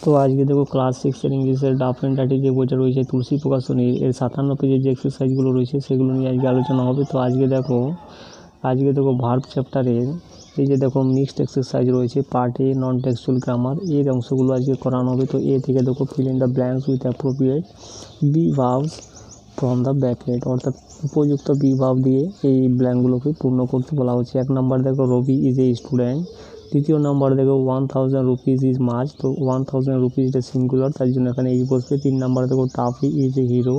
তো আজকে দেখো ক্লাস 6 এর ইংলিশের ডাফ অ্যান্ড ডার্টি যে বইটা রয়েছে তুলসী প্রকাশনীর এর 57 পেজের যে এক্সারসাইজগুলো রয়েছে সেগুলো নিয়ে আজকে আলোচনা হবে। তো আজকে দেখো ভার্ব চ্যাপ্টারের এই যে দেখো মিক্সড এক্সারসাইজ রয়েছে part A non textual grammar এর অংশগুলো আজকে করানো হবে। তো এ থেকে দেখো fill in the blanks with appropriate be verbs from the bracket, অর্থাৎ উপযুক্ত বি ভার্ব দিয়ে এই ব্ল্যাঙ্কগুলোকে পূর্ণ করতে বলা হচ্ছে। 1 নম্বর দেখো রবি ইজ এ স্টুডেন্ট। দ্বিতীয় নম্বর দেখো 1000 রুপিজ ইজ মাছ। তো 1000 রুপিজ এটা সিঙ্গুলার, তার জন্য এখানে ইজ বসবে। 3 নম্বর দেখো টাফি ইজ এ হিরো।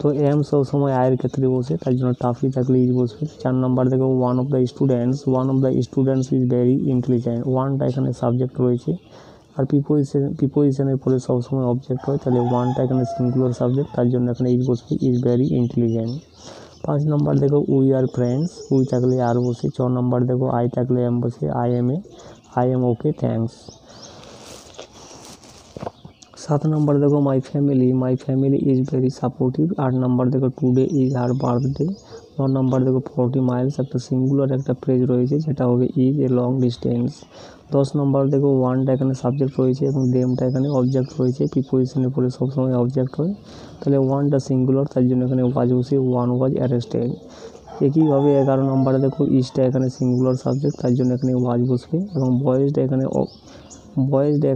তো এম সবসময় আয়ের ক্ষেত্রে বসে, তার জন্য টাফি থাকলে ইজ বসবে। 4 নম্বর দেখো one of the students is very intelligent. ওয়ানটা এখানে সাবজেক্ট রয়েছে, আর প্রিপোজিশনের পরে সবসময় অবজেক্ট হয়, তাহলে ওয়ানটা এখানে সিঙ্গুলার সাবজেক্ট, তার জন্য এখানে ইজ বসবে, ইজ ভেরি ইন্টেলিজেন্ট। 5 নম্বর দেখো উই আর ফ্রেন্ডস, উই থাকলে আর বসে। 6 নম্বর দেখো আই থাকলে এম বসে, আই এম ওকে থ্যাঙ্কস। 7 নম্বর দেখো my family is very supportive. 8 নম্বর দেখো টুডে ইজ হার বার্থডে। 9 নম্বর দেখো 40 মাইলস একটা সিঙ্গুলার একটা ফ্রেজ রয়েছে, যেটা হবে ইজ এ লং ডিস্টেন্স। 10 নম্বর দেখো ওয়ানটা এখানে সাবজেক্ট রয়েছে এবং দেমটা এখানে অবজেক্ট রয়েছে, প্রিপোজিশনের পরে সবসময় অবজেক্ট হয়, তাহলে ওয়ানটা সিঙ্গুলার, তার জন্য এখানে ওয়াজ বসে, ওয়ান ওয়াজ অ্যারেস্টেড। একইভাবে 11 নম্বরে দেখো ইজটা এখানে সিঙ্গুলার সাবজেক্ট, তার জন্য এখানে ওয়াজ বসবে, এবং বয়েজটা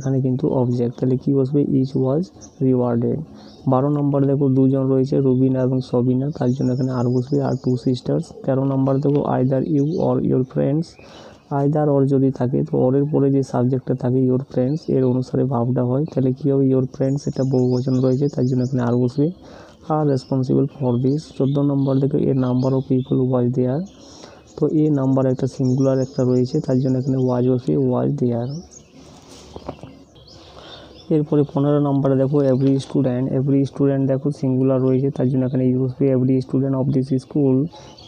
এখানে কিন্তু অবজেক্ট, তাহলে কি বসবে, ইজ ওয়াজ রিওয়ার্ডেড। 12 নম্বর দেখো দুজন রয়েছে রুবিনা এবং সবিনা, তার জন্য এখানে আর বসবে, আর টু সিস্টার্স। 13 নম্বর দেখো either you or your friends. Either or যদি থাকে তো অরের পরে যে সাবজেক্টটা থাকে ইউর ফ্রেন্ডস এর অনুসারে ভাবটা হয়, তাহলে কী হবে, ইউর ফ্রেন্ডস এটা বহুবচন রয়েছে, তার জন্য এখানে আর বসবে, আর রেসপন্সিবল ফর দিস। 14 নম্বর দেখো এ নাম্বার অফ পিপল ওয়াজ দেয়ার। তো এ নাম্বার একটা সিঙ্গুলার একটা রয়েছে, তার জন্য এখানে ওয়াজ বসবে, ওয়াজ দেয়ার। এরপরে 15 নম্বরে দেখো এভরি স্টুডেন্ট দেখো সিঙ্গুলার রয়েছে, তার জন্য এখানে ইউজ বসবে, every student of this school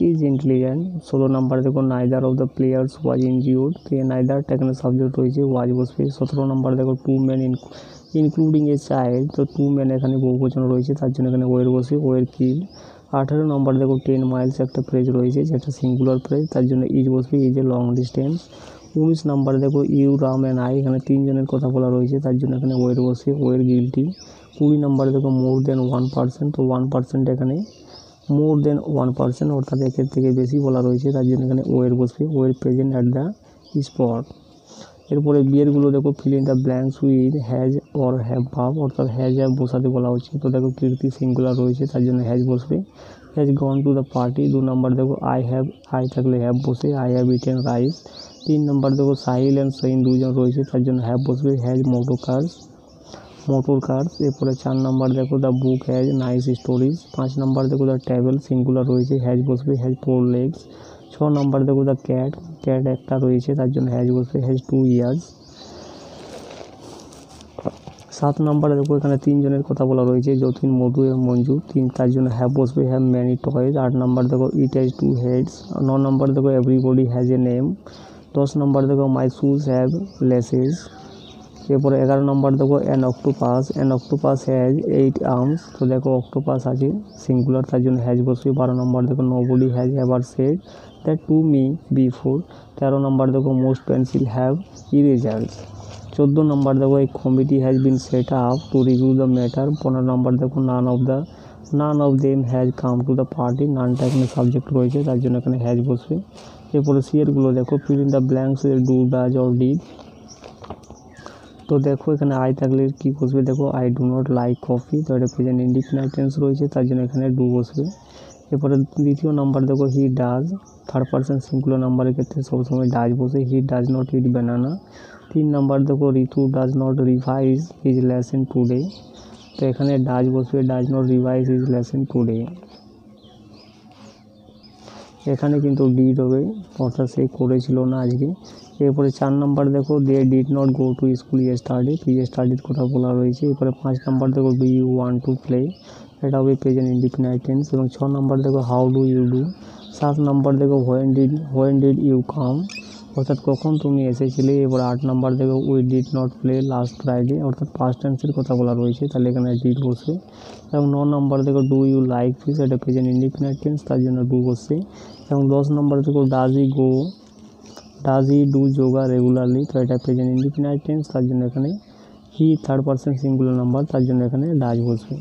is intelligent. 16 নম্বরে দেখো neither of the players was injured. তো এই নাইদারটা এখানে সাবজেক্ট রয়েছে, ওয়াজ বসবে। 17 নম্বরে দেখো two men including a child. তো টু মেন এখানে বহুবচন রয়েছে, তার জন্য এখানে ওয়ের বসে, ওয়ের কিল। 18 নম্বর দেখো 10 মাইলস একটা ফ্রেজ রয়েছে, যেটা সিঙ্গুলার ফ্রেজ, তার জন্য ইজ বসবে, ইজ এ লং ডিস্টেন্স। 19 নম্বরে দেখো ইউ রাম অ্যান্ড আই, এখানে 3 জনের কথা বলা রয়েছে, তার জন্য এখানে ওয়ের বসে, ওয়ের গিলটি। 20 নম্বরে দেখো মোর দেন 1%। তো 1% এখানে মোর দেন 1%, অর্থাৎ একের থেকে বেশি বলা রয়েছে, তার জন্য এখানে ওয়ের বসবে, ওয়ের প্রেজেন্ট অ্যাট দ্য স্পট। এরপরে বিয়েরগুলো দেখো fill in the blanks with has or have verb, অর্থাৎ হ্যাজ হ্যাভ বসাতে বলা হচ্ছে। তো দেখো কীর্তি সিঙ্গুলার রয়েছে, তার জন্য হ্যাজ বসবে, has gone to the party. 2 নম্বর দেখো আই থাকলে হ্যাভ বসে, আই হ্যাভ ইটেন রাইস। 3 নম্বর দেখো সাহিল অ্যান্ড সহিন দুজন রয়েছে, তার জন্য হ্যাভ বসবে, হ্যাজ মোটর কার্স। এরপরে 4 নম্বর দেখো the book has nice stories. 5 নম্বর দেখো দ্য টেবল সিঙ্গুলার রয়েছে, হ্যাজ বসবে, হ্যাজ 4 legs। 6 নম্বর দেখো দ্য ক্যাট একটা রয়েছে, তার জন্য হ্যাজ বসবে, হ্যাজ 2 ears। 7 নম্বরে দেখো এখানে 3 জনের কথা বলা রয়েছে, যতীন, মধু এবং মঞ্জু। তার জন্য হ্যাভ বসবে, হ্যাভ ম্যানি টয়েজ। 8 নম্বর দেখো ইট হ্যাজ 2 heads। 9 নম্বর দেখো এভরিবডি হ্যাজ এ নেম। 10 নম্বর দেখো মাই শুজ হ্যাভ লেসেস। এরপরে 11 নম্বর দেখো অ্যান অক্টোপাস হ্যাজ 8 arms। তো দেখো অক্টোপাস আছে সিঙ্গুলার, তার জন্য হ্যাজ বসবে। 12 নম্বর দেখো nobody has ever said that to me before. 13 নম্বর দেখো মোস্ট পেন্সিল হ্যাভ ইরেজার্স। 14 নম্বর দেখো এই committee has been set up to review the matter. 15 নম্বর দেখো none of them has come to the party. নানটা এখানে সাবজেক্ট রয়েছে, তার জন্য এখানে হ্যাজ বসবে। এরপরে সিয়ারগুলো দেখো fill in the blanks do, does or did. তো দেখো এখানে আই থাকলে কি বসবে, দেখো I do not like coffee. তো এটা প্রেজেন্ট ইনডিফিনিট টেন্স রয়েছে, তার জন্য এখানে ডু বসবে। এরপরে দ্বিতীয় নাম্বার দেখো he does, third person singular নাম্বারের ক্ষেত্রে সবসময় ডাজ বসে, he does not eat banana. 3 number দেখো Ritu does not revise his lesson today. তো এখানে ডাজ বসবে, does not revise his lesson today. এখানে কিন্তু ডিড হবে, অর্থাৎ সে করেছিল না আজকে। এরপরে 4 নাম্বার দেখো they did not go to school yesterday. ইয়েস্টারডের কথা বলা রয়েছে। এরপরে 5 নাম্বার দেখো do you want to play, এটা হবে প্রেজেন্ট ইনডিফিনিট টেন্স। এবং 6 নাম্বার দেখো how do you do. 7 number দেখো হোয়েন ডিড ইউ কাম, অর্থাৎ কখন তুমি এসেছিলে। এবার 8 নাম্বার দেখো we did not play last Friday, অর্থাৎ পাস্ট টেন্সের কথা বলা রয়েছে, তাহলে এখানে ডিড বসবে। এবং 9 নাম্বার দেখো ডু ইউ লাইক ফিশ, এটা প্রেজেন্ট ইনডিফিনিট টেন্স, তার জন্য ডু বসছে। এবং 10 নম্বর দেখো does he do yoga regularly. তো এটা প্রেজেন্ট ইনডিফিনিট টেন্স, তার জন্য এখানে he third person singular number, তার জন্য এখানে ডাজ বসবে।